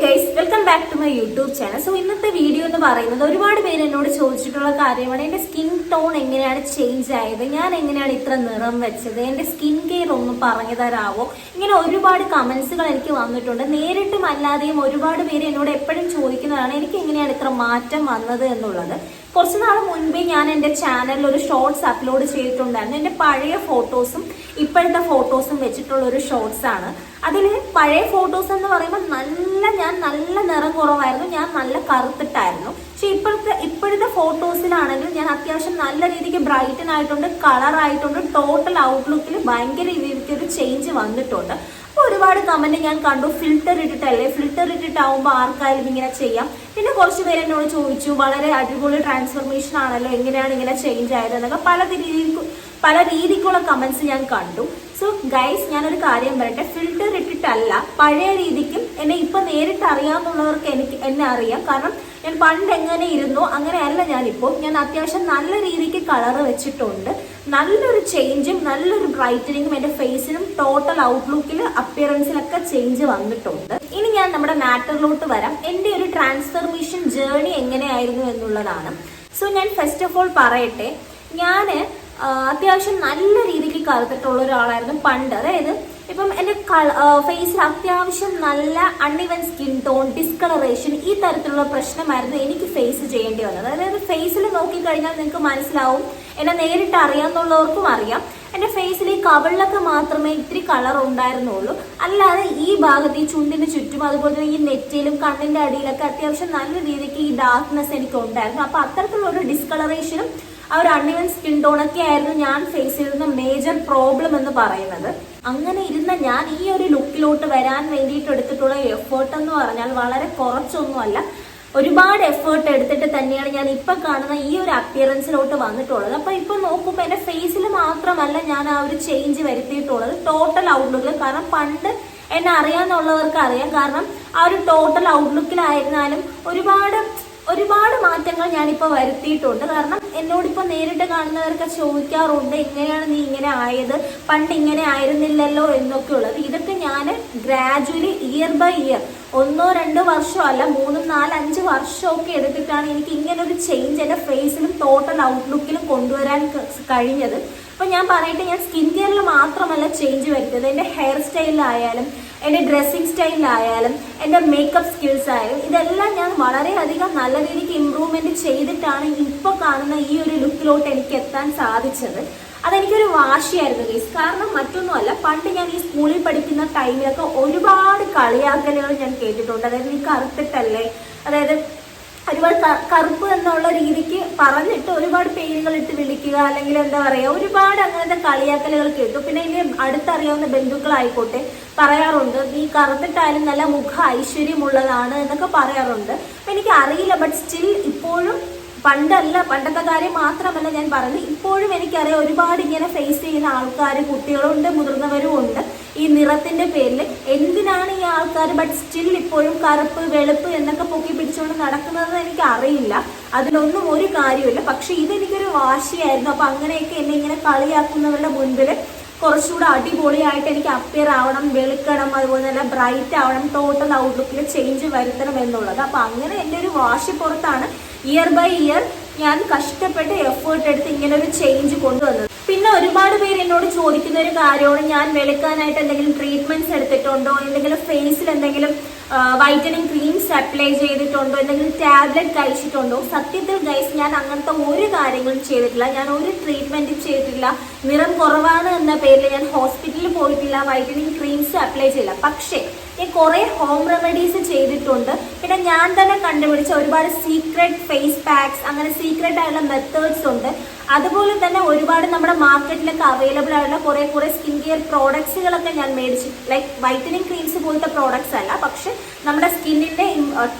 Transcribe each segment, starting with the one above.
Guys, welcome back to my YouTube channel. So ഇന്നത്തെ video എന്ന് പറയുന്നത് ഒരുപാട് പേര് എന്നോട് ചോദിച്ചിട്ടുള്ള കാര്യമാണ്. എൻ്റെ സ്കിൻ ടോൺ എങ്ങനെയാണ് ചേഞ്ച് ആയത്, ഞാൻ എങ്ങനെയാണ് ഇത്ര നിറം വെച്ചത്, എൻ്റെ സ്കിൻ കെയർ ഒന്ന് പറഞ്ഞു തരാമോ, ഇങ്ങനെ ഒരുപാട് കമന്റ്സുകൾ എനിക്ക് വന്നിട്ടുണ്ട്. നേരിട്ടും അല്ലാതെയും ഒരുപാട് പേര് എന്നോട് എപ്പോഴും ചോദിക്കുന്നതാണ് എനിക്ക് എങ്ങനെയാണ് ഇത്ര മാറ്റം വന്നത് എന്നുള്ളത്. കുറച്ച് നാൾ മുൻപേ ഞാൻ എൻ്റെ ചാനലിൽ ഒരു ഷോർട്സ് അപ്ലോഡ് ചെയ്തിട്ടുണ്ടായിരുന്നു. എൻ്റെ പഴയ ഫോട്ടോസും ഇപ്പോഴത്തെ ഫോട്ടോസും വെച്ചിട്ടുള്ള ഒരു ഷോർട്സ് ആണ്. അതിൽ പഴയ ഫോട്ടോസ് എന്ന് പറയുമ്പോൾ ഞാൻ നല്ല നിറം കുറവായിരുന്നു, ഞാൻ നല്ല കറുത്തിട്ടായിരുന്നു. പക്ഷെ ഇപ്പോഴത്തെ ഫോട്ടോസിലാണെങ്കിൽ ഞാൻ അത്യാവശ്യം നല്ല രീതിക്ക് ബ്രൈറ്റൻ ആയിട്ടുണ്ട്, കളർ ആയിട്ടുണ്ട്, ടോട്ടൽ ഔട്ട്ലുക്കിൽ ഭയങ്കര രീതിക്ക് ഒരു ചേഞ്ച് വന്നിട്ടുണ്ട്. അപ്പോൾ ഒരുപാട് കമന്റ് ഞാൻ കണ്ടു, ഫിൽറ്റർ ഇട്ടിട്ടല്ലേ, ഫിൽറ്റർ ഇട്ടിട്ടാവുമ്പോൾ ആർക്കായാലും ഇങ്ങനെ ചെയ്യാം. പിന്നെ കുറച്ച് പേര് എന്നോട് ചോദിച്ചു വളരെ അടിപൊളി ട്രാൻസ്ഫർമേഷൻ ആണല്ലോ, എങ്ങനെയാണ് ഇങ്ങനെ ചേഞ്ച് ആയത് എന്നൊക്കെ പല രീതിക്കുള്ള കമന്റ്സ് ഞാൻ കണ്ടു. സോ ഗൈസ്, ഞാനൊരു കാര്യം പറയട്ടെ, ഫിൽറ്റർ ഇട്ടിട്ടല്ല, പഴയ രീതിക്കും എന്നെ ഇപ്പൊ നേരിട്ട് അറിയാവുന്നവർക്ക് എന്നെ അറിയാം. കാരണം ഞാൻ പണ്ട് എങ്ങനെ ഇരുന്നോ അങ്ങനെയല്ല ഞാനിപ്പോൾ. ഞാൻ അത്യാവശ്യം നല്ല രീതിക്ക് കളർ വെച്ചിട്ടുണ്ട്. നല്ലൊരു ചേഞ്ചും നല്ലൊരു ബ്രൈറ്റനിങ്ങും എൻ്റെ ഫേസിനും ടോട്ടൽ ഔട്ട്ലുക്കിൽ അപ്പിയറൻസിലൊക്കെ ചേഞ്ച് വന്നിട്ടുണ്ട്. ഇനി ഞാൻ നമ്മുടെ മാറ്ററിലോട്ട് വരാം. എൻ്റെ ഒരു ട്രാൻസ്ഫർമേഷൻ ജേർണി എങ്ങനെയായിരുന്നു എന്നുള്ളതാണ്. സോ ഞാൻ ഫസ്റ്റ് ഓഫ് ഓൾ പറയട്ടെ, ഞാൻ അത്യാവശ്യം നല്ല രീതിക്ക് കറുത്തിട്ടുള്ള ഒരാളായിരുന്നു പണ്ട്. അതായത് ഇപ്പം എൻ്റെ ഫേസിൽ അത്യാവശ്യം നല്ല അൺഇവൻ സ്കിൻ ടോൺ, ഡിസ്കളറേഷൻ, ഈ തരത്തിലുള്ള പ്രശ്നമായിരുന്നു എനിക്ക് ഫേസ് ചെയ്യേണ്ടി വന്നത്. അതായത് ഫേസിൽ നോക്കിക്കഴിഞ്ഞാൽ നിങ്ങൾക്ക് മനസ്സിലാവും, എന്നെ നേരിട്ട് അറിയാവുന്നവർക്കും അറിയാം, എൻ്റെ ഫേസിൽ ഈ കവിളിലൊക്കെ മാത്രമേ ഇത്തിരി കളർ ഉണ്ടായിരുന്നുള്ളൂ. അല്ലാതെ ഈ ഭാഗത്ത്, ഈ ചുണ്ടിന് ചുറ്റും, അതുപോലെ തന്നെ ഈ നെറ്റിയിലും കണ്ണിൻ്റെ അടിയിലൊക്കെ അത്യാവശ്യം നല്ല രീതിക്ക് ഈ ഡാർക്ക്നെസ് എനിക്ക് ഉണ്ടായിരുന്നു. അപ്പോൾ അത്തരത്തിലുള്ള ഒരു ഡിസ്കളറേഷനും ആ ഒരു അൺഇവൻ സ്കിൻ ടോണൊക്കെ ആയിരുന്നു ഞാൻ ഫേസ് ചെയ്തിരുന്ന മേജർ പ്രോബ്ലം എന്ന് പറയുന്നത്. അങ്ങനെ ഇരുന്ന ഞാൻ ഈ ഒരു ലുക്കിലോട്ട് വരാൻ വേണ്ടിയിട്ട് എടുത്തിട്ടുള്ള എഫേർട്ട് എന്ന് പറഞ്ഞാൽ വളരെ കുറച്ചൊന്നുമല്ല, ഒരുപാട് എഫേർട്ട് എടുത്തിട്ട് തന്നെയാണ് ഞാൻ ഇപ്പൊ കാണുന്ന ഈ ഒരു അപ്പിയറൻസിലോട്ട് വന്നിട്ടുള്ളത്. അപ്പൊ ഇപ്പൊ നോക്കുമ്പോൾ എന്റെ ഫേസിൽ മാത്രമല്ല ഞാൻ ആ ഒരു ചേഞ്ച് വരുത്തിയിട്ടുള്ളത്, ടോട്ടൽ ഔട്ട്ലുക്കിൽ. കാരണം പണ്ട് എന്നെ അറിയാന്നുള്ളവർക്ക് അറിയാം. കാരണം ആ ഒരു ടോട്ടൽ ഔട്ട്ലുക്കിലായിരുന്നാലും ഒരുപാട് മാറ്റങ്ങൾ ഞാനിപ്പോൾ വരുത്തിയിട്ടുണ്ട്. കാരണം എന്നോടിപ്പോൾ നേരിട്ട് കാണുന്നവർക്ക് ചോദിക്കാറുണ്ട്, എങ്ങനെയാണ് നീ ഇങ്ങനെ ആയത്, പണ്ട് ഇങ്ങനെ ആയിരുന്നില്ലല്ലോ എന്നൊക്കെ ഉള്ളത്. ഇതൊക്കെ ഞാൻ ഗ്രാജുവലി ഇയർ ബൈ ഇയർ, 1-2 വർഷമല്ല, 3-4-5 വർഷമൊക്കെ എടുത്തിട്ടാണ് എനിക്ക് ഇങ്ങനൊരു ചേഞ്ച് എൻ്റെ ഫേസിലും ടോട്ടൽ ഔട്ട്ലുക്കിലും കൊണ്ടുവരാൻ കഴിഞ്ഞത്. അപ്പോൾ ഞാൻ പറയട്ടെ, ഞാൻ സ്കിൻ കെയറിൽ മാത്രമല്ല ചേഞ്ച് വരുത്തിയത്, എൻ്റെ ഹെയർ സ്റ്റൈലിലായാലും എൻ്റെ ഡ്രസ്സിങ് സ്റ്റൈലിലായാലും എൻ്റെ മേക്കപ്പ് സ്കിൽസ് ആയാലും ഇതെല്ലാം ഞാൻ വളരെയധികം നല്ല രീതിക്ക് ഇമ്പ്രൂവ്മെൻറ്റ് ചെയ്തിട്ടാണ് ഇപ്പോൾ കാണുന്ന ഈ ഒരു ലുക്കിലോട്ട് എനിക്ക് എത്താൻ സാധിച്ചത്. അതെനിക്കൊരു വാശിയായിരുന്നു ഗൈസ്. കാരണം മറ്റൊന്നുമല്ല, പണ്ട് ഞാൻ ഈ സ്കൂളിൽ പഠിക്കുന്ന ടൈമിലൊക്കെ ഒരുപാട് കളിയാക്കലുകൾ ഞാൻ കേട്ടിട്ടുണ്ട്. അതായത് നീ കറുത്തിട്ടല്ലേ, അതായത് ഒരുപാട് കറുപ്പ് എന്നുള്ള രീതിക്ക് പറഞ്ഞിട്ട് ഒരുപാട് പേരുകൾ ഇട്ട് വിളിക്കുക, അല്ലെങ്കിൽ എന്താ പറയുക, ഒരുപാട് അങ്ങനത്തെ കളിയാക്കലുകൾ കേട്ടു. പിന്നെ ഇതിന് അടുത്തറിയാവുന്ന ബന്ധുക്കളായിക്കോട്ടെ പറയാറുണ്ട്, നീ കറുത്തിട്ടായാലും നല്ല മുഖ ഐശ്വര്യമുള്ളതാണ് എന്നൊക്കെ പറയാറുണ്ട്. അപ്പം എനിക്ക് അറിയില്ല, ബട്ട് സ്റ്റിൽ ഇപ്പോഴും പണ്ടത്തെ കാര്യം മാത്രമല്ല ഞാൻ പറയുന്നത്, ഇപ്പോഴും എനിക്കറിയാം ഒരുപാട് ഇങ്ങനെ ഫേസ് ചെയ്യുന്ന ആൾക്കാർ, കുട്ടികളുണ്ട്, മുതിർന്നവരും ഉണ്ട്. ഈ നിറത്തിന്റെ പേരിൽ എന്തിനാണ് ഈ ആൾക്കാർ ബട്ട് സ്റ്റിൽ ഇപ്പോഴും കറുപ്പ് വെളുപ്പ് എന്നൊക്കെ പൊക്കി പിടിച്ചുകൊണ്ട് നടക്കുന്നത് എനിക്ക് അറിയില്ല. അതിലൊന്നും ഒരു കാര്യമില്ല. പക്ഷെ ഇതെനിക്കൊരു വാശിയായിരുന്നു. അപ്പൊ അങ്ങനെയൊക്കെ എന്നെ ഇങ്ങനെ കളിയാക്കുന്നവരുടെ മുൻപിൽ കുറച്ചുകൂടെ അടിപൊളിയായിട്ട് എനിക്ക് അപ്പിയർ ആവണം, വെളുക്കണം, അതുപോലെ തന്നെ ബ്രൈറ്റ് ആവണം, ടോട്ടൽ ഔട്ട്ലുക്കിൽ ചേഞ്ച് വരുത്തണം എന്നുള്ളത്. അപ്പൊ അങ്ങനെ എൻ്റെ ഒരു വാശി പുറത്താണ് ഇയർ ബൈ ഇയർ ഞാൻ കഷ്ടപ്പെട്ട് എഫേർട്ട് എടുത്ത് ഇങ്ങനെ ഒരു ചേഞ്ച് കൊണ്ടുവന്നത്. പിന്നെ ഒരുപാട് പേര് എന്നോട് ചോദിക്കുന്ന ഒരു കാര്യമാണ്, ഞാൻ വെളുക്കാനായിട്ട് എന്തെങ്കിലും ട്രീറ്റ്മെന്റ്സ് എടുത്തിട്ടുണ്ടോ, എന്തെങ്കിലും ഫേസിൽ എന്തെങ്കിലും വൈറ്റനിങ് ക്രീംസ് അപ്ലൈ ചെയ്തിട്ടുണ്ടോ, എന്തെങ്കിലും ടാബ്ലറ്റ് കഴിച്ചിട്ടുണ്ടോ. സത്യത്തിൽ ഗൈസ്, ഞാൻ അങ്ങനത്തെ ഒരു കാര്യങ്ങളും ചെയ്തിട്ടില്ല. ഞാൻ ഒരു ട്രീറ്റ്മെന്റും ചെയ്തിട്ടില്ല. നിറം കുറവാണ് എന്ന പേരിൽ ഞാൻ ഹോസ്പിറ്റലിൽ പോയിട്ടില്ല, വൈറ്റനിങ് ക്രീംസ് അപ്ലൈ ചെയ്യില്ല. പക്ഷേ ഞാൻ കുറേ ഹോം റെമഡീസ് ചെയ്തിട്ടുണ്ട്. പിന്നെ ഞാൻ തന്നെ കണ്ടുപിടിച്ച ഒരുപാട് സീക്രട്ട് ഫേസ് പാക്സ്, അങ്ങനെ സീക്രട്ട് ആയിട്ടുള്ള മെത്തേഡ്സ് ഉണ്ട്. അതുപോലെ തന്നെ ഒരുപാട് നമ്മുടെ മാർക്കറ്റിലൊക്കെ അവൈലബിൾ ആയിട്ടുള്ള കുറേ സ്കിൻ കെയർ പ്രോഡക്ട്സുകളൊക്കെ ഞാൻ മേടിച്ചു. ലൈക്ക് വൈറ്റനിങ് ക്രീംസ് പോലത്തെ പ്രോഡക്ട്സ് അല്ല, പക്ഷെ നമ്മുടെ സ്കിന്നിന്റെ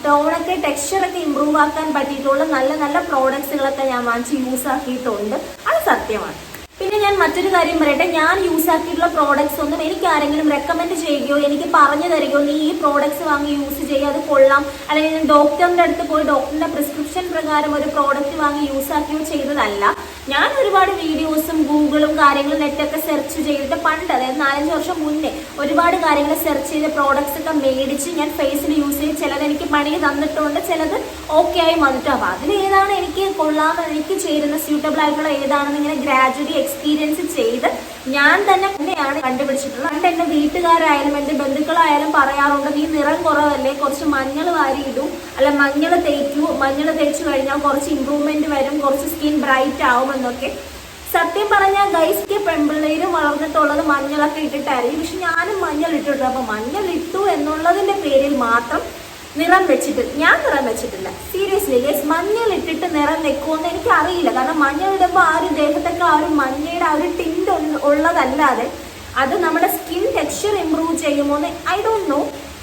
ടോണൊക്കെ ടെക്സ്ചറൊക്കെ ഇമ്പ്രൂവ് ആക്കാൻ പറ്റിയിട്ടുള്ള നല്ല നല്ല പ്രോഡക്ട്സുകളൊക്കെ ഞാൻ വാങ്ങിച്ച് യൂസ് ആക്കിയിട്ടുണ്ട്. അത് സത്യമാണ്. പിന്നെ ഞാൻ മറ്റൊരു കാര്യം പറയട്ടെ, ഞാൻ യൂസ് ആക്കിയിട്ടുള്ള പ്രോഡക്ട്സ് ഒന്നും എനിക്ക് ആരെങ്കിലും റെക്കമെൻഡ് ചെയ്യുകയോ എനിക്ക് പറഞ്ഞു തരികയോ നീ ഈ പ്രോഡക്ട്സ് വാങ്ങി യൂസ് ചെയ്യുക അത് കൊള്ളാം, അല്ലെങ്കിൽ ഡോക്ടറിന്റെ അടുത്ത് പോയി ഡോക്ടറിന്റെ പ്രിസ്ക്രിപ്ഷൻ പ്രകാരം ഒരു പ്രോഡക്റ്റ് വാങ്ങി യൂസ് ആക്കുകയോ ചെയ്തതല്ല. ഞാൻ ഒരുപാട് വീഡിയോസും ഗൂഗിളും കാര്യങ്ങളും നെറ്റൊക്കെ സെർച്ച് ചെയ്തിട്ട് പണ്ട്, അതായത് 4-5 വർഷം മുന്നേ ഒരുപാട് കാര്യങ്ങൾ സെർച്ച് ചെയ്ത് പ്രോഡക്ട്സ് ഒക്കെ മേടിച്ച് ഞാൻ ഫേസിൽ യൂസ് ചെയ്ത് ചിലത് എനിക്ക് പണി തന്നിട്ടുണ്ട്, ചിലത് ഓക്കെ ആയി വന്നിട്ട്. അപ്പോൾ അതിൽ ഏതാണ് എനിക്ക് കൊള്ളാമെന്ന് എനിക്ക് ചേരുന്ന സ്യൂട്ടബിൾ ആയിട്ടുള്ള ഏതാണെന്ന് ഇങ്ങനെ ഗ്രാജുവലി എക്സ്പീരിയൻസ് ചെയ്ത് ഞാൻ തന്നെയാണ് കണ്ടുപിടിച്ചിട്ടുള്ളത്. അതുകൊണ്ട് എന്റെ വീട്ടുകാരായാലും എന്റെ ബന്ധുക്കളായാലും പറയാറുണ്ട്, നീ നിറം കുറവല്ലേ, കുറച്ച് മഞ്ഞൾ വാരി ഇടും, അല്ല മഞ്ഞൾ തേക്കൂ, മഞ്ഞൾ തേച്ചു കഴിഞ്ഞാൽ കുറച്ച് ഇമ്പ്രൂവ്മെന്റ് വരും, കുറച്ച് സ്കിൻ ബ്രൈറ്റ് ആവുമെന്നൊക്കെ. സത്യം പറഞ്ഞാൽ ഗൈസ്ക്ക് പെൺപിള്ളേരും വളർന്നിട്ടുള്ളത് മഞ്ഞളൊക്കെ ഇട്ടിട്ടായിരിക്കും. പക്ഷെ ഞാനും മഞ്ഞൾ ഇട്ടിട്ടുണ്ട്. അപ്പൊ മഞ്ഞൾ ഇട്ടു എന്നുള്ളതിന്റെ പേരിൽ മാത്രം നിറം ഞാൻ നിറം വെച്ചിട്ടില്ല. സീരിയസ്ലി ഗൈസ്, മഞ്ഞൾ ഇട്ടിട്ട് നിറം വെക്കുമെന്ന് എനിക്ക് അറിയില്ല. കാരണം മഞ്ഞൾ ഇടുമ്പോൾ ആ ഒരു ദേഹത്തൊക്കെ ആ ഒരു മഞ്ഞയുടെ ആ ഒരു ടിന്റ് ഉള്ളതല്ലാതെ അത് നമ്മുടെ സ്കിൻ ടെക്സ്ചർ ഇമ്പ്രൂവ് ചെയ്യുമോന്ന് ഐ ഡോണ്ട് നോ.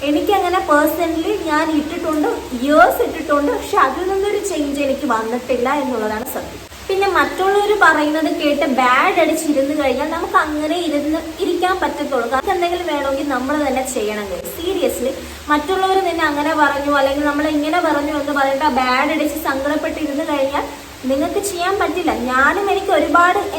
എനിക്കങ്ങനെ പേഴ്സണലി ഞാൻ ഇട്ടിട്ടുണ്ട്, ഇയേഴ്സ് ഇട്ടിട്ടുണ്ട്, പക്ഷെ അതിൽ നിന്നൊരു ചേഞ്ച് എനിക്ക് വന്നിട്ടില്ല എന്നുള്ളതാണ് സത്യം. പിന്നെ മറ്റുള്ളവർ പറയുന്നത് കേട്ട് ബാഡ് അടിച്ചിരുന്ന് കഴിഞ്ഞാൽ നമുക്ക് അങ്ങനെ ഇരിക്കാൻ പറ്റത്തുള്ളൂ. കാരണം എന്തെങ്കിലും വേണമെങ്കിൽ നമ്മൾ തന്നെ ചെയ്യണം. സീരിയസ്ലി മറ്റുള്ളവർ നിന്നെ അങ്ങനെ പറഞ്ഞു അല്ലെങ്കിൽ നമ്മൾ ഇങ്ങനെ പറഞ്ഞു എന്ന് പറഞ്ഞിട്ട് ബാഡ് അടിച്ച് സങ്കടപ്പെട്ടിരുന്ന് കഴിഞ്ഞാൽ നിങ്ങൾക്ക് ചെയ്യാൻ പറ്റില്ല.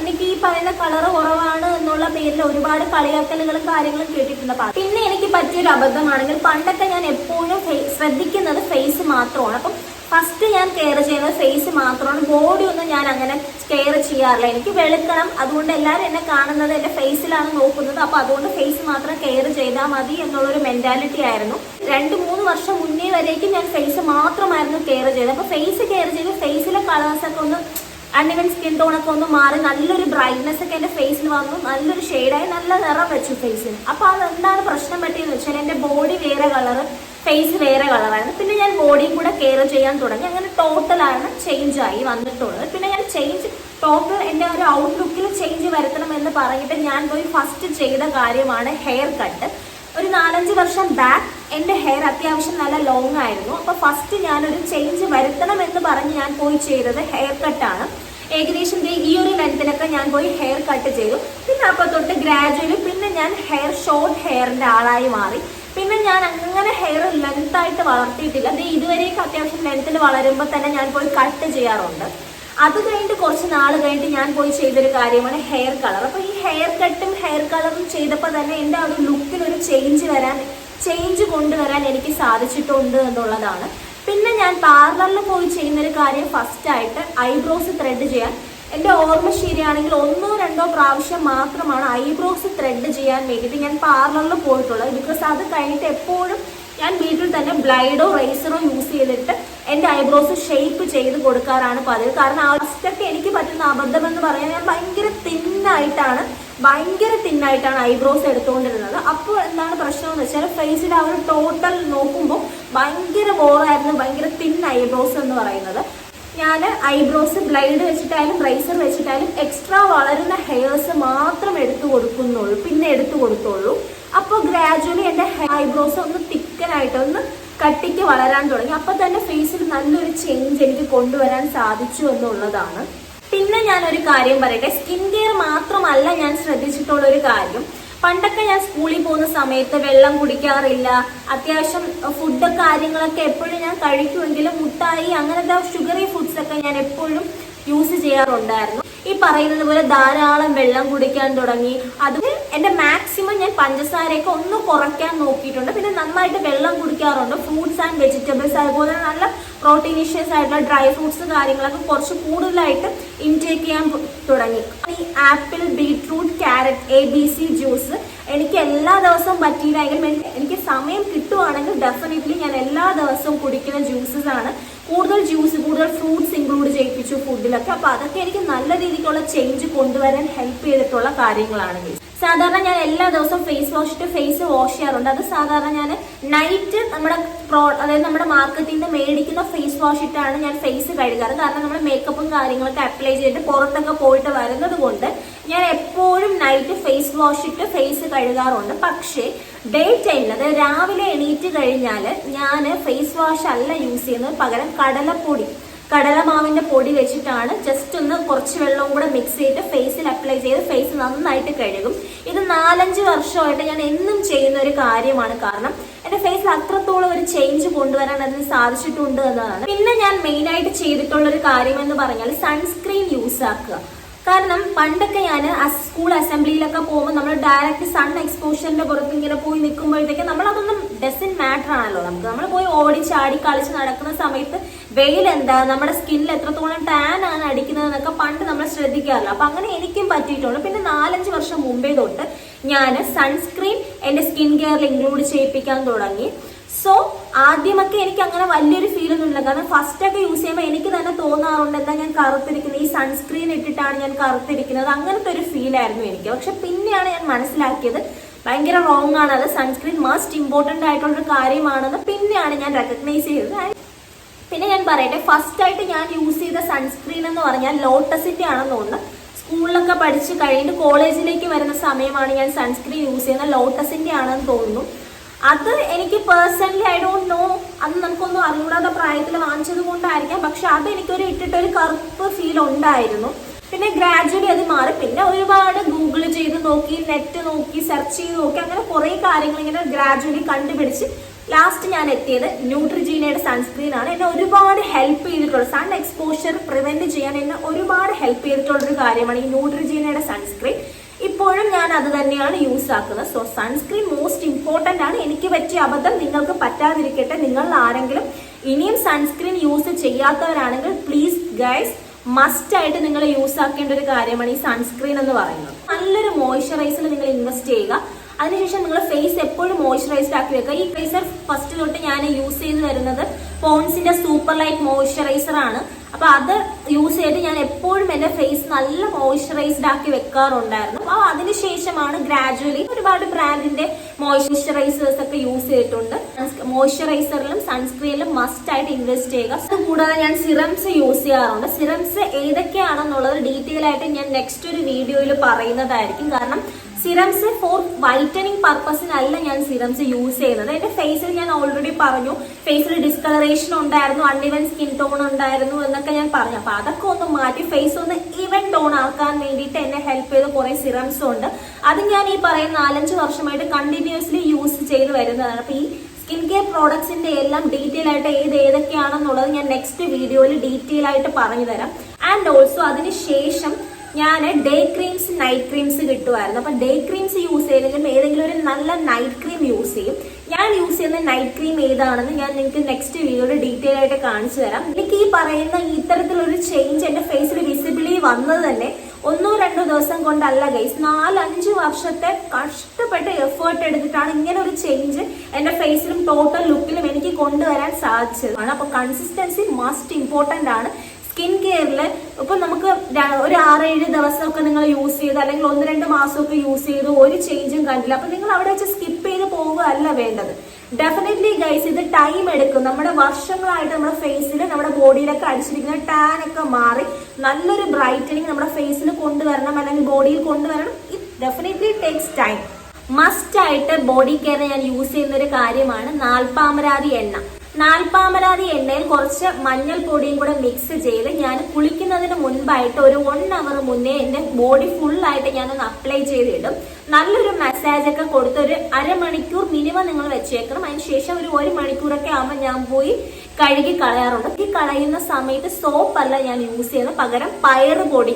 എനിക്ക് ഈ പറയുന്ന കളറ് കുറവാണ് എന്നുള്ള പേരിൽ ഒരുപാട് കളിയാക്കലുകളും കാര്യങ്ങളും കേട്ടിട്ടുണ്ട്. പിന്നെ എനിക്ക് പറ്റിയൊരു അബദ്ധമാണെങ്കിൽ പണ്ടൊക്കെ ഞാൻ എപ്പോഴും ശ്രദ്ധിക്കുന്നത് ഫേസ് മാത്രമാണ്. അപ്പം ഫസ്റ്റ് ഞാൻ കെയർ ചെയ്യുന്നത് ഫേസ് മാത്രമാണ്. ബോഡി ഒന്നും ഞാൻ അങ്ങനെ കെയർ ചെയ്യാറില്ല. എനിക്ക് വെളുക്കണം, അതുകൊണ്ട് എല്ലാവരും എന്നെ കാണുന്നത് എന്റെ ഫേസിലാണ് നോക്കുന്നത്. അപ്പൊ അതുകൊണ്ട് ഫേസ് മാത്രം കെയർ ചെയ്താൽ മതി എന്നുള്ളൊരു മെന്റാലിറ്റി ആയിരുന്നു. 2-3 വർഷം മുന്നേ വരേക്കും ഞാൻ ഫേസ് മാത്രമായിരുന്നു കെയർ ചെയ്തത്. അപ്പൊ ഫേസ് കെയർ ചെയ്ത് ഫേസിലെ കളേഴ്സ് ഒക്കെ ഒന്ന് അൺഇവൻ സ്കിൻ ടോണൊക്കെ ഒന്ന് മാറി നല്ലൊരു ബ്രൈറ്റ്നെസ് ഒക്കെ എന്റെ ഫേസിൽ വന്നു, നല്ലൊരു ഷെയ്ഡായി, നല്ല നിറം വെച്ചു ഫേസിന്. അപ്പൊ അതെന്താണ് പ്രശ്നം പറ്റിയെന്ന് വെച്ചാൽ എന്റെ ബോഡി വേറെ കളറ്, ഫേസ് വേറെ കളറായിരുന്നു. പിന്നെ ഞാൻ ബോഡിയും കൂടെ കെയർ ചെയ്യാൻ തുടങ്ങി. അങ്ങനെ ടോട്ടലാണ് ചേഞ്ച് ആയി വന്നിട്ടുള്ളത്. പിന്നെ ഞാൻ ടോട്ടൽ എന്റെ ഒരു ഔട്ട്ലുക്കിൽ ചേഞ്ച് വരുത്തണം എന്ന് പറഞ്ഞിട്ട് ഞാൻ പോയി ഫസ്റ്റ് ചെയ്ത കാര്യമാണ് ഹെയർ കട്ട്. ഒരു 4-5 വർഷം ബാക്ക് എന്റെ ഹെയർ അത്യാവശ്യം നല്ല ലോങ് ആയിരുന്നു. അപ്പൊ ഫസ്റ്റ് ഞാനൊരു ചേഞ്ച് വരുത്തണം എന്ന് പറഞ്ഞ് ഞാൻ പോയി ചെയ്തത് ഹെയർ കട്ടാണ്. ഏകദേശം ഈ ഒരു ലെങ്ത്തിനൊക്കെ ഞാൻ പോയി ഹെയർ കട്ട് ചെയ്തു. പിന്നെ അപ്പൊ തൊട്ട് ഗ്രാജുവലി പിന്നെ ഞാൻ ഷോർട്ട് ഹെയറിന്റെ ആളായി മാറി. പിന്നെ ഞാൻ അങ്ങനെ ഹെയർ ലെങ്ത് ആയിട്ട് വളർത്തിയിട്ടില്ല. അത് ഇതുവരെയൊക്കെ അത്യാവശ്യം ലെങ്ത്തിൽ വളരുമ്പോൾ തന്നെ ഞാൻ പോയി കട്ട് ചെയ്യാറുണ്ട്. അത് കഴിഞ്ഞിട്ട് കുറച്ച് നാൾ കഴിഞ്ഞിട്ട് ഞാൻ പോയി ചെയ്തൊരു കാര്യമാണ് ഹെയർ കളർ. അപ്പൊ ഈ ഹെയർ കട്ടും ഹെയർ കളറും ചെയ്തപ്പോൾ തന്നെ എൻ്റെ ആ ഒരു ലുക്കിൽ ഒരു ചേഞ്ച് കൊണ്ടുവരാൻ എനിക്ക് സാധിച്ചിട്ടുണ്ട് എന്നുള്ളതാണ്. പിന്നെ ഞാൻ പാർലറിൽ പോയി ചെയ്യുന്നൊരു കാര്യം ഫസ്റ്റ് ആയിട്ട് ഐബ്രോസ് ത്രെഡ് ചെയ്യാൻ. എൻ്റെ ഓർമ്മ ശരിയാണെങ്കിൽ 1-2 പ്രാവശ്യം മാത്രമാണ് ഐബ്രോസ് ത്രെഡ് ചെയ്യാൻ വേണ്ടിയിട്ട് ഞാൻ പാർലറിൽ പോയിട്ടുള്ളത്. ബിക്കോസ് അത് കഴിഞ്ഞിട്ട് എപ്പോഴും ഞാൻ വീട്ടിൽ തന്നെ ബ്ലൈഡോ റേസറോ യൂസ് ചെയ്തിട്ട് എൻ്റെ ഐബ്രോസ് ഷേപ്പ് ചെയ്ത് കൊടുക്കാറാണ് പതിവ്. കാരണം ഫസ്റ്റൊക്കെ എനിക്ക് പറ്റുന്ന അബദ്ധം എന്ന് പറയാൻ ഞാൻ ഭയങ്കര തിന്നായിട്ടാണ് ഐബ്രോസ് എടുത്തുകൊണ്ടിരുന്നത്. അപ്പോൾ എന്താണ് പ്രശ്നം എന്ന് വെച്ചാൽ ഫേസിൽ ആ ഒരു ടോട്ടൽ നോക്കുമ്പോൾ ഭയങ്കര ബോറായിരുന്നു, ഭയങ്കര തിൻ ഐബ്രോസ് എന്ന് പറയുന്നത്. ഞാൻ ഐബ്രോസ് ബ്ലൈഡ് വെച്ചിട്ടായാലും റേസർ വെച്ചിട്ടായാലും എക്സ്ട്രാ വളരുന്ന ഹെയർസ് മാത്രം എടുത്തു കൊടുത്തുള്ളൂ. അപ്പോൾ ഗ്രാജുവലി എൻ്റെ ഐബ്രോസ് ഒന്ന് തിക്കനായിട്ട് ഒന്ന് കട്ടിക്ക് വളരാൻ തുടങ്ങി. അപ്പൊ തന്നെ ഫേസിൽ നല്ലൊരു ചേഞ്ച് എനിക്ക് കൊണ്ടുവരാൻ സാധിച്ചു എന്നുള്ളതാണ്. പിന്നെ ഞാനൊരു കാര്യം പറയട്ടെ, സ്കിൻ കെയർ മാത്രമല്ല ഞാൻ ശ്രദ്ധിച്ചിട്ടുള്ള ഒരു കാര്യം. പണ്ടൊക്കെ ഞാൻ സ്കൂളിൽ പോകുന്ന സമയത്ത് വെള്ളം കുടിക്കാറില്ല. അത്യാവശ്യം ഫുഡ് കാര്യങ്ങളൊക്കെ എപ്പോഴും ഞാൻ കഴിക്കുമെങ്കിലും മുട്ടായി അങ്ങനത്തെ ഷുഗറി ഫുഡ്സ് ഒക്കെ ഞാൻ എപ്പോഴും യൂസ് ചെയ്യാറുണ്ടായിരുന്നു. ഈ പറയുന്നത് പോലെ ധാരാളം വെള്ളം കുടിക്കാൻ തുടങ്ങി. അത് എന്റെ മാക്സിമം ഞാൻ പഞ്ചസാരയൊക്കെ ഒന്ന് കുറയ്ക്കാൻ നോക്കിയിട്ടുണ്ട്. പിന്നെ നന്നായിട്ട് വെള്ളം കുടിക്കാറുണ്ട്. ഫ്രൂട്ട്സ് ആൻഡ് വെജിറ്റബിൾസ്, അതുപോലെ നല്ല പ്രോട്ടീനിഷ്യസ് ആയിട്ടുള്ള ഡ്രൈ ഫ്രൂട്ട്സ് കാര്യങ്ങളൊക്കെ കുറച്ച് കൂടുതലായിട്ട് ഇൻടേക്ക് ചെയ്യാൻ തുടങ്ങി. ഈ apple, beetroot, carrot, ABC juice എനിക്ക് എല്ലാ ദിവസവും പറ്റിയില്ലെങ്കിലും എനിക്ക് സമയം കിട്ടുവാണെങ്കിൽ ഡെഫിനറ്റ്ലി ഞാൻ എല്ലാ ദിവസവും കുടിക്കുന്ന ജ്യൂസസ് ആണ്. കൂടുതൽ ഫ്രൂട്ട്സ് ഇൻക്ലൂഡ് ചെയ്യിപ്പിച്ചു ഫുഡിലൊക്കെ. അപ്പൊ അതൊക്കെ എനിക്ക് നല്ല രീതിക്കുള്ള ചേഞ്ച് കൊണ്ടുവരാൻ ഹെൽപ്പ് ചെയ്തിട്ടുള്ള കാര്യങ്ങളാണ്. സാധാരണ ഞാൻ എല്ലാ ദിവസവും ഫേസ് വാഷ് ചെയ്യാറുണ്ട്. അത് സാധാരണ ഞാൻ നൈറ്റ് അതായത് നമ്മുടെ മാർക്കറ്റിൽ നിന്ന് മേടിക്കുന്ന ഫേസ് വാഷ് ഇട്ടാണ് ഞാൻ ഫേസ് കഴുകാറ്. കാരണം നമ്മുടെ മേക്കപ്പും കാര്യങ്ങളൊക്കെ അപ്ലൈ ചെയ്തിട്ട് പുറത്തൊക്കെ പോയിട്ട് വരുന്നത് കൊണ്ട് ഞാൻ എപ്പോഴും നൈറ്റ് ഫേസ് വാഷ് ഇട്ട് ഫേസ് കഴുകാറുണ്ട്. പക്ഷേ ഡേ ടൈമിൽ, അതായത് രാവിലെ എണീറ്റ് കഴിഞ്ഞാൽ ഞാൻ ഫേസ് വാഷ് അല്ല യൂസ് ചെയ്യുന്നത്, പകരം കടലമാവിന്റെ പൊടി വെച്ചിട്ടാണ് ജസ്റ്റ് ഒന്ന് കുറച്ച് വെള്ളവും കൂടെ മിക്സ് ചെയ്ത് ഫേസിൽ അപ്ലൈ ചെയ്ത് ഫേസ് നന്നായിട്ട് കഴുകും. ഇത് 4-5 വർഷമായിട്ട് ഞാൻ എന്നും ചെയ്യുന്ന ഒരു കാര്യമാണ്. കാരണം എന്റെ ഫേസിൽ അത്രത്തോളം ഒരു ചേഞ്ച് കൊണ്ടുവരാൻ അതിന് സാധിച്ചിട്ടുണ്ട് എന്നതാണ്. പിന്നെ ഞാൻ മെയിൻ ആയിട്ട് ചെയ്തിട്ടുള്ള ഒരു കാര്യം എന്ന് പറഞ്ഞാൽ സൺസ്ക്രീൻ യൂസ് ആക്കുക. കാരണം പണ്ടൊക്കെ ഞാൻ സ്കൂൾ അസംബ്ലിയിലൊക്കെ പോകുമ്പോൾ നമ്മൾ ഡയറക്റ്റ് സൺ എക്സ്പോഷറിന്റെ പുറത്ത് ഇങ്ങനെ പോയി നിൽക്കുമ്പോഴത്തേക്ക് നമ്മളതൊന്നും ഡസൻ മാറ്റർ ആണല്ലോ. നമ്മൾ പോയി ഓടി ചാടി കളിച്ച് നടക്കുന്ന സമയത്ത് വെയിൽ എന്താ, നമ്മുടെ സ്കിന്നിൽ എത്രത്തോളം ടാൻ ആണ് അടിക്കുന്നത് എന്നൊക്കെ പണ്ട് നമ്മൾ ശ്രദ്ധിക്കാറില്ല. അപ്പൊ അങ്ങനെ എനിക്കും പറ്റിയിട്ടുണ്ട്. പിന്നെ 4-5 വർഷം മുമ്പേ തൊട്ട് ഞാൻ സൺസ്ക്രീൻ എന്റെ സ്കിൻ കെയറിൽ ഇൻക്ലൂഡ് ചെയ്യിപ്പിക്കാൻ തുടങ്ങി. സോ ആദ്യമൊക്കെ എനിക്ക് അങ്ങനെ വലിയൊരു ഫീൽ ഒന്നുമില്ല. കാരണം ഫസ്റ്റ് ഒക്കെ യൂസ് ചെയ്യുമ്പോൾ എനിക്ക് തന്നെ തോന്നാറുണ്ട് എന്താ ഞാൻ കറുത്തിരിക്കുന്നത്, ഈ സൺസ്ക്രീൻ ഇട്ടിട്ടാണ് ഞാൻ കറുത്തിരിക്കുന്നത്, അങ്ങനത്തെ ഒരു ഫീൽ ആയിരുന്നു എനിക്ക്. പക്ഷെ പിന്നെയാണ് ഞാൻ മനസ്സിലാക്കിയത് ഭയങ്കര റോങ് ആണ്, അത് സൺസ്ക്രീൻ മസ്റ്റ് ഇമ്പോർട്ടന്റ് ആയിട്ടുള്ളൊരു കാര്യമാണെന്ന് പിന്നെയാണ് ഞാൻ റെക്കഗ്നൈസ് ചെയ്തത്. പിന്നെ ഞാൻ പറയട്ടെ, ഫസ്റ്റ് ആയിട്ട് ഞാൻ യൂസ് ചെയ്ത സൺസ്ക്രീൻ എന്ന് പറഞ്ഞാൽ ലോട്ടസിന്റെ ആണെന്ന് തോന്നുന്നു. സ്കൂളിലൊക്കെ പഠിച്ച് കഴിഞ്ഞിട്ട് കോളേജിലേക്ക് വരുന്ന സമയമാണ് ഞാൻ സൺസ്ക്രീൻ യൂസ് ചെയ്യുന്നത്. ലോട്ടസിന്റെ ആണെന്ന് തോന്നുന്നു. അത് എനിക്ക് പേഴ്സണലി ഐ ഡോണ്ട് നോ, അത് നമുക്കൊന്നും അറിഞ്ഞൂടാത്ത പ്രായത്തിൽ വാങ്ങിച്ചത് കൊണ്ടായിരിക്കാം. പക്ഷെ അത് എനിക്കൊരു ഇട്ടിട്ടൊരു കറുപ്പ് ഫീൽ ഉണ്ടായിരുന്നു. പിന്നെ ഗ്രാജുവലി അത് മാറി. പിന്നെ ഒരുപാട് ഗൂഗിൾ ചെയ്ത് നോക്കി, നെറ്റ് നോക്കി, സെർച്ച് ചെയ്ത് നോക്കി, അങ്ങനെ കുറെ കാര്യങ്ങൾ ഇങ്ങനെ ഗ്രാജുവലി കണ്ടുപിടിച്ച് ലാസ്റ്റ് ഞാൻ എത്തിയത് ന്യൂട്രിജീനയുടെ സൺസ്ക്രീൻ ആണ്. എന്നെ ഒരുപാട് ഹെൽപ്പ് ചെയ്തിട്ടുള്ളത്, സൺ എക്സ്പോഷർ പ്രിവെന്റ് ചെയ്യാൻ എന്നെ ഒരുപാട് ഹെൽപ്പ് ചെയ്തിട്ടുള്ളൊരു കാര്യമാണ് ഈ ന്യൂട്രിജീനയുടെ സൺസ്ക്രീൻ. ഇപ്പോഴും ഞാൻ അത് തന്നെയാണ് യൂസ് ആക്കുന്നത്. സോ സൺസ്ക്രീൻ മോസ്റ്റ് ഇമ്പോർട്ടന്റ് ആണ്. എനിക്ക് പറ്റിയ അബദ്ധം നിങ്ങൾക്ക് പറ്റാതിരിക്കട്ടെ. നിങ്ങൾ ആരെങ്കിലും ഇനിയും സൺസ്ക്രീൻ യൂസ് ചെയ്യാത്തവരാണെങ്കിൽ പ്ലീസ് ഗൈസ് മസ്റ്റ് ആയിട്ട് നിങ്ങൾ യൂസ് ആക്കേണ്ട ഒരു കാര്യമാണ് ഈ സൺസ്ക്രീൻ എന്ന് പറയുന്നത്. നല്ലൊരു മോയ്സ്ചറൈസറിൽ നിങ്ങൾ ഇൻവെസ്റ്റ് ചെയ്യുക. അതിനുശേഷം നിങ്ങൾ ഫേസ് എപ്പോഴും മോയ്സ്ചറൈസ്ഡ് ആക്കി വെക്കുക. ഈ ഫേസർ ഫസ്റ്റ് തൊട്ട് ഞാൻ യൂസ് ചെയ്ത് വരുന്നത് പോൺസിന്റെ സൂപ്പർ ലൈറ്റ് മോയ്സ്ചറൈസർ ആണ്. അപ്പൊ അത് യൂസ് ചെയ്തിട്ട് ഞാൻ എപ്പോഴും എന്റെ ഫേസ് നല്ല മോയ്സ്ചറൈസ്ഡ് ആക്കി വെക്കാറുണ്ടായിരുന്നു. അപ്പൊ അതിനുശേഷമാണ് ഗ്രാജുവലി ഒരുപാട് ബ്രാൻഡിന്റെ മോയ്സ്ചറൈസേഴ്സ് ഒക്കെ യൂസ് ചെയ്തിട്ടുണ്ട്. മോയ്സ്ചറൈസറിലും സൺസ്ക്രീനിലും മസ്റ്റ് ആയിട്ട് ഇൻവെസ്റ്റ് ചെയ്യുക. അതുകൂടാതെ ഞാൻ സിറംസ് യൂസ് ചെയ്യാറുണ്ട്. സിറംസ് ഏതൊക്കെയാണെന്നുള്ളത് ഡീറ്റെയിൽ ആയിട്ട് ഞാൻ നെക്സ്റ്റ് ഒരു വീഡിയോയിൽ പറയുന്നതായിരിക്കും. കാരണം സിറംസ് ഫോർ വൈറ്റനിങ് പർപ്പസിനല്ല ഞാൻ സിറംസ് യൂസ് ചെയ്യുന്നത്. എന്റെ ഫേസിൽ ഞാൻ ഓൾറെഡി പറഞ്ഞു, ഫേസിൽ ഡിസ്കളറേഷൻ ഉണ്ടായിരുന്നു, അൺഇവൻ സ്കിൻ ടോൺ ഉണ്ടായിരുന്നു എന്നൊക്കെ ഞാൻ പറഞ്ഞു. അപ്പൊ അതൊക്കെ ഒന്ന് മാറ്റി ഫേസ് ഒന്ന് ഈവൻ ടോൺ ആക്കാൻ വേണ്ടിയിട്ട് എന്നെ ഹെൽപ്പ് ചെയ്ത കുറെ സിറംസ് ഉണ്ട്. അത് ഞാൻ ഈ പറയുന്ന 4-5 വർഷമായിട്ട് കണ്ടിന്യൂസ്ലി യൂസ് ചെയ്ത് വരുന്നതാണ്. അപ്പൊ ഈ സ്കിൻ കെയർ പ്രോഡക്ട്സിന്റെ എല്ലാം ഡീറ്റെയിൽ ആയിട്ട് ഏതൊക്കെയാണെന്നുള്ളത് ഞാൻ നെക്സ്റ്റ് വീഡിയോയിൽ ഡീറ്റെയിൽ ആയിട്ട് പറഞ്ഞു തരാം. ആൻഡ് ഓൾസോ അതിനുശേഷം ഞാൻ ഡേ ക്രീംസ്, നൈറ്റ് ക്രീംസ് കിട്ടുമായിരുന്നു. അപ്പൊ ഡേ ക്രീംസ് യൂസ് ചെയ്തെങ്കിലും ഏതെങ്കിലും ഒരു നല്ല നൈറ്റ് ക്രീം യൂസ് ചെയ്യും. ഞാൻ യൂസ് ചെയ്യുന്ന നൈറ്റ് ക്രീം ഏതാണെന്ന് ഞാൻ നിങ്ങൾക്ക് നെക്സ്റ്റ് വീഡിയോയിൽ ഡീറ്റെയിൽ ആയിട്ട് കാണിച്ചു തരാം. എനിക്ക് ഈ പറയുന്ന ഇത്തരത്തിലൊരു ചേഞ്ച് എന്റെ ഫേസിൽ വിസിബിളി വന്നത് തന്നെ 1-2 ദിവസം കൊണ്ടല്ല ഗൈസ്. 4-5 വർഷത്തെ കഷ്ടപ്പെട്ട് എഫേർട്ട് എടുത്തിട്ടാണ് ഇങ്ങനെ ഒരു ചേഞ്ച് എന്റെ ഫേസിലും ടോട്ടൽ ലുക്കിലും എനിക്ക് കൊണ്ടുവരാൻ സാധിച്ചത്. അപ്പൊ കൺസിസ്റ്റൻസി മസ്റ്റ് ഇമ്പോർട്ടന്റ് ആണ് സ്കിൻ കെയറിൽ. ഇപ്പൊ നമുക്ക് ഒരു 6-7 ദിവസമൊക്കെ നിങ്ങൾ യൂസ് ചെയ്ത് അല്ലെങ്കിൽ 1-2 മാസമൊക്കെ യൂസ് ചെയ്ത് ഒരു ചേഞ്ചും കണ്ടില്ല, അപ്പൊ നിങ്ങൾ അവിടെ വെച്ച് സ്കിപ്പ് ചെയ്ത് പോവുകയല്ല വേണ്ടത്. ഡെഫിനറ്റ്ലി ഗൈസ് ഇത് ടൈം എടുക്കും. നമ്മുടെ വർഷങ്ങളായിട്ട് നമ്മുടെ ഫേസിൽ, നമ്മുടെ ബോഡിയിലൊക്കെ അടിച്ചിരിക്കുന്ന ടാൻ ഒക്കെ മാറി നല്ലൊരു ബ്രൈറ്റനിങ് നമ്മുടെ ഫേസിൽ കൊണ്ടുവരണം അല്ലെങ്കിൽ ബോഡിയിൽ കൊണ്ടുവരണം. It definitely takes time. Must ആയിട്ട് ബോഡി കെയർ ഞാൻ യൂസ് ചെയ്യുന്ന ഒരു കാര്യമാണ് നാൽപ്പാമരാതി എണ്ണ. നാൽപ്പാമരാതി എണ്ണയിൽ കുറച്ച് മഞ്ഞൾപ്പൊടിയും കൂടെ മിക്സ് ചെയ്ത് ഞാൻ കുളിക്കുന്നതിന് മുൻപായിട്ട് ഒരു 1 hour മുന്നേ എന്റെ ബോഡി ഫുള്ളായിട്ട് ഞാനൊന്ന് അപ്ലൈ ചെയ്തിടും. നല്ലൊരു മസാജ് ഒക്കെ കൊടുത്ത് ഒരു 1/2 മണിക്കൂർ മിനിമം നിങ്ങൾ വെച്ചേക്കണം. അതിനുശേഷം ഒരു 1 മണിക്കൂറൊക്കെ ആകുമ്പോൾ ഞാൻ പോയി കഴുകി കളയാറുണ്ട്. ഈ കളയുന്ന സമയത്ത് സോപ്പ് അല്ല ഞാൻ യൂസ് ചെയ്യുന്നത്, പകരം പയറ് പൊടി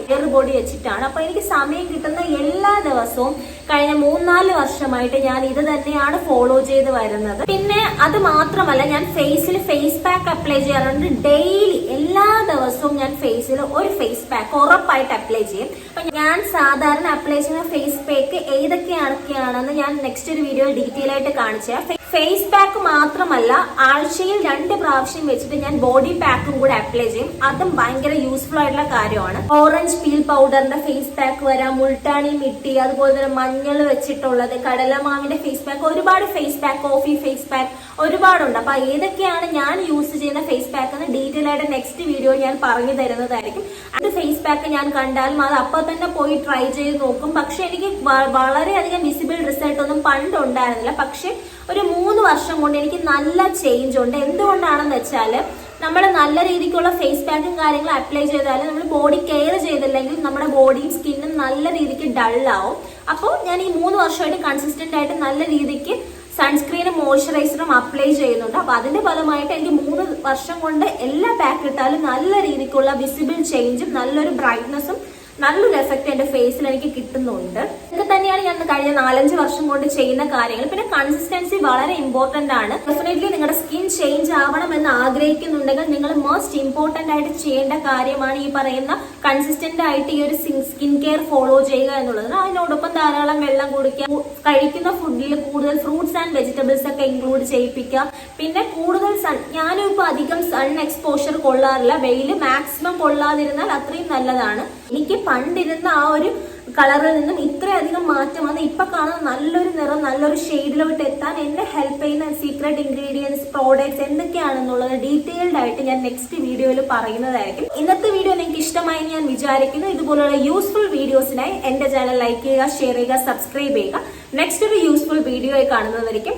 വെച്ചിട്ടാണ്. അപ്പൊ എനിക്ക് സമയം കിട്ടുന്ന എല്ലാ ദിവസവും കഴിഞ്ഞ 3-4 വർഷമായിട്ട് ഞാൻ ഇത് തന്നെയാണ് ഫോളോ ചെയ്ത് വരുന്നത്. പിന്നെ അത് മാത്രമല്ല, ഞാൻ ഫേസിൽ ഫേസ് പാക്ക് അപ്ലൈ ചെയ്യാറുണ്ട് ഡെയിലി. എല്ലാ ദിവസവും ഞാൻ ഫേസിൽ ഒരു ഫേസ് പാക്ക് ഉറപ്പായിട്ട് അപ്ലൈ ചെയ്യും. അപ്പൊ ഞാൻ സാധാരണ അപ്ലൈ ചെയ്യുന്ന ഫേസ് പാക്ക് ഏതൊക്കെയാണെന്ന് ഞാൻ നെക്സ്റ്റ് ഒരു വീഡിയോ ഡീറ്റെയിൽ ആയിട്ട് കാണിച്ചു. ഫേസ് പാക്ക് മാത്രമല്ല, ആഴ്ചയിൽ 2 പ്രാവശ്യം വെച്ചിട്ട് ഞാൻ ബോഡി പാക്കും കൂടെ അപ്ലൈ ചെയ്യും. അതും ഭയങ്കര യൂസ്ഫുൾ ആയിട്ടുള്ള കാര്യമാണ്. ഓറഞ്ച് പീൽ പൗഡറിന്റെ ഫേസ് പാക്ക് വരാം, മുൾട്ടാണി മിട്ടി, അതുപോലെ തന്നെ മഞ്ഞൾ വെച്ചിട്ടുള്ളത്, കടലമാവിന്റെ ഫേസ് പാക്ക്, ഒരുപാട് face pack, coffee face pack ഒരുപാടുണ്ട്. അപ്പൊ ഏതൊക്കെയാണ് ഞാൻ യൂസ് ചെയ്യുന്ന ഫേസ് പാക്ക് എന്ന് ഡീറ്റെയിൽ ആയിട്ട് നെക്സ്റ്റ് വീഡിയോ ഞാൻ പറഞ്ഞു തരുന്നതായിരിക്കും. അത് ഫേസ് പാക്ക് ഞാൻ കണ്ടാലും അത് അപ്പൊ തന്നെ പോയി ട്രൈ ചെയ്ത് നോക്കും. പക്ഷെ എനിക്ക് വളരെയധികം വിസിബിൾ റിസൾട്ട് ഒന്നും പണ്ട് ഉണ്ടായിരുന്നില്ല. പക്ഷെ ഒരു 3 വർഷം കൊണ്ട് എനിക്ക് നല്ല ചേഞ്ച് ഉണ്ട്. എന്തുകൊണ്ടാണെന്ന് വെച്ചാൽ നമ്മൾ നല്ല രീതിക്കുള്ള ഫേസ് പാക്കും കാര്യങ്ങളും അപ്ലൈ ചെയ്താലും നമ്മൾ ബോഡി കെയർ ചെയ്തില്ലെങ്കിൽ നമ്മുടെ ബോഡിയും സ്കിന്നും നല്ല രീതിക്ക് ഡള്ളാവും. അപ്പോൾ ഞാൻ ഈ 3 വർഷമായിട്ട് കൺസിസ്റ്റന്റ് ആയിട്ട് നല്ല രീതിക്ക് സൺസ്ക്രീനും മോയ്സ്ചറൈസറും അപ്ലൈ ചെയ്യുന്നുണ്ട്. അപ്പൊ അതിന്റെ ഫലമായിട്ട് എനിക്ക് 3 വർഷം കൊണ്ട് എല്ലാ പാക്ക് ഇട്ടാലും നല്ല രീതിക്കുള്ള വിസിബിൾ ചേഞ്ചും നല്ലൊരു ബ്രൈറ്റ്നസും നല്ലൊരു എഫക്ട് എന്റെ ഫേസിൽ എനിക്ക് കിട്ടുന്നുണ്ട്. ഇതൊക്കെ തന്നെയാണ് ഞാൻ കഴിഞ്ഞ 4-5 വർഷം കൊണ്ട് ചെയ്യുന്ന കാര്യങ്ങൾ. പിന്നെ കൺസിസ്റ്റൻസി വളരെ ഇമ്പോർട്ടന്റ് ആണ്. ഡെഫിനറ്റ്ലി നിങ്ങളുടെ സ്കിൻ ചേഞ്ച് ആവണം എന്ന് ആഗ്രഹിക്കുന്നുണ്ടെങ്കിൽ നിങ്ങൾ മോസ്റ്റ് ഇമ്പോർട്ടന്റ് ആയിട്ട് ചെയ്യേണ്ട കാര്യമാണ് ഈ പറയുന്ന കൺസിസ്റ്റന്റ് ആയിട്ട് ഈ ഒരു സ്കിൻ കെയർ ഫോളോ ചെയ്യുക എന്നുള്ളത്. അതിനോടൊപ്പം ധാരാളം വെള്ളം കുടിക്കുക, കഴിക്കുന്ന ഫുഡിൽ കൂടുതൽ ഫ്രൂട്ട്സ് ആൻഡ് വെജിറ്റബിൾസ് ഒക്കെ ഇൻക്ലൂഡ് ചെയ്യിപ്പിക്കുക. പിന്നെ കൂടുതൽ ഞാനും ഇപ്പൊ അധികം സൺ എക്സ്പോഷർ കൊള്ളാറില്ല. വെയില് മാക്സിമം കൊള്ളാതിരുന്നാൽ അത്രയും നല്ലതാണ്. എനിക്ക് പണ്ടിരുന്ന ആ ഒരു കളറിൽ നിന്നും ഇത്രയധികം മാറ്റം വന്ന് ഇപ്പൊ കാണുന്ന നല്ലൊരു നിറം, നല്ലൊരു ഷെയ്ഡിലോട്ട് എത്താൻ എന്നെ ഹെൽപ്പ് ചെയ്യുന്ന സീക്രട്ട് ഇൻഗ്രീഡിയൻസ്, പ്രോഡക്ട്സ് എന്തൊക്കെയാണെന്നുള്ളത് ഡീറ്റെയിൽഡ് ആയിട്ട് ഞാൻ നെക്സ്റ്റ് വീഡിയോയിൽ പറയുന്നതായിരിക്കും. ഇന്നത്തെ വീഡിയോ നിങ്ങൾക്ക് ഇഷ്ടമായി ഞാൻ വിചാരിക്കുന്നു. ഇതുപോലുള്ള യൂസ്ഫുൾ വീഡിയോസിനായി എന്റെ ചാനൽ ലൈക്ക് ചെയ്യുക, ഷെയർ ചെയ്യുക, സബ്സ്ക്രൈബ് ചെയ്യുക. നെക്സ്റ്റ് ഒരു യൂസ്ഫുൾ വീഡിയോ കാണുന്നതായിരിക്കും.